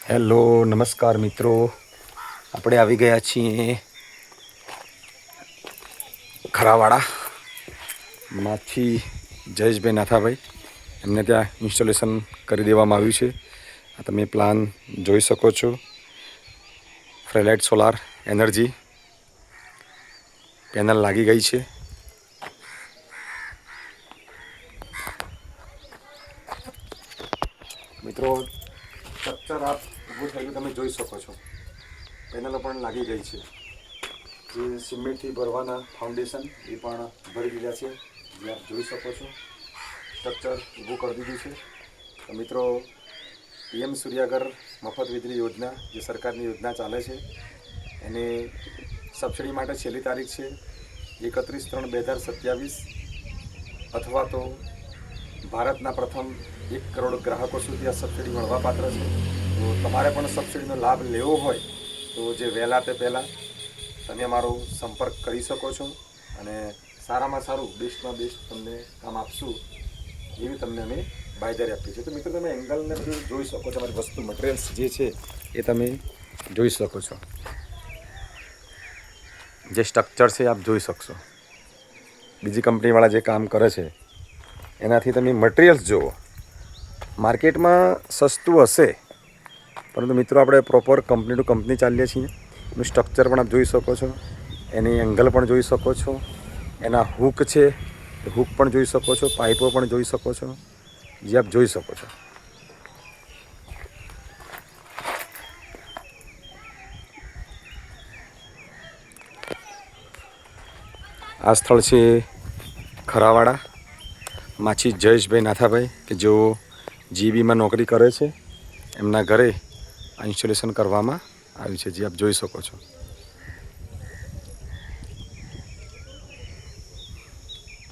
Hello નમસ્કાર મિત્રો, આપણે આવી ગયા છીએ ખરાવાડા માંથી જયેશભાઈ નાથાભાઈ, એમને ત્યાં ઇન્સ્ટોલેશન કરી દેવામાં આવ્યું છે. આ તમે પ્લાન જોઈ શકો છો. ફ્રેલાઇટ સોલાર એનર્જી પેનલ લાગી ગઈ છે. મિત્રો સ્ટ્રક્ચર આપ ઊભું થયેલું તમે જોઈ શકો છો. પેનલો પણ લાગી ગઈ છે. જે સિમેન્ટથી ભરવાના ફાઉન્ડેશન એ પણ ભરી દીધા છે, જે આપ જોઈ શકો છો. સ્ટ્રક્ચર ઊભું કરી દીધું છે. તો મિત્રો, પીએમ સૂર્યાઘર મફત વીજળી યોજના જે સરકારની યોજના ચાલે છે, એની સબસિડી માટે છેલ્લી તારીખ છે 31/3/2027, અથવા તો ભારતના પ્રથમ 1 કરોડ ગ્રાહકો સુધી આ સબસિડી મળવાપાત્ર છે. તો તમારે પણ સબસિડીનો લાભ લેવો હોય તો જે વહેલા તે પહેલાં તમે અમારો સંપર્ક કરી શકો છો, અને સારામાં સારું બેસ્ટમાં બેસ્ટ તમને કામ આપશું એવી તમને અમે બાંયધરી આપીએ છીએ. તો મિત્રો, તમે એંગલને બધું જોઈ શકો છો. તમારી વસ્તુ મટીરિયલ્સ જે છે એ તમે જોઈ શકો છો. જે સ્ટ્રક્ચર છે આપ જોઈ શકશો. બીજી કંપનીવાળા જે કામ કરે છે એનાથી તમે મટીરિયલ્સ જુઓ. માર્કેટમાં સસ્તું હશે, પરંતુ મિત્રો આપણે પ્રોપર કંપની ટુ કંપની ચાલીએ છીએ. એનું સ્ટ્રક્ચર પણ આપ જોઈ શકો છો, એની એંગલ પણ જોઈ શકો છો, એના હૂક છે એ હૂક પણ જોઈ શકો છો, પાઇપો પણ જોઈ શકો છો, જે આપ જોઈ શકો છો. આ સ્થળ છે ખરાવાડા માછી જયેશભાઈ નાથાભાઈ, કે જેઓ જીબીમાં નોકરી કરે છે. એમના ઘરે આ ઇન્સ્ટોલેશન કરવામાં આવ્યું છે, જે આપ જોઈ શકો છો.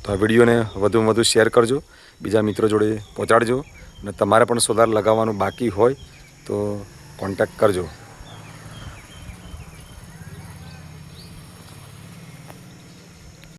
તો આ વિડીયોને વધુમાં વધુ શેર કરજો, બીજા મિત્રો જોડે પહોંચાડજો. અને તમારે પણ સોલાર લગાવવાનું બાકી હોય તો કોન્ટેક્ટ કરજો.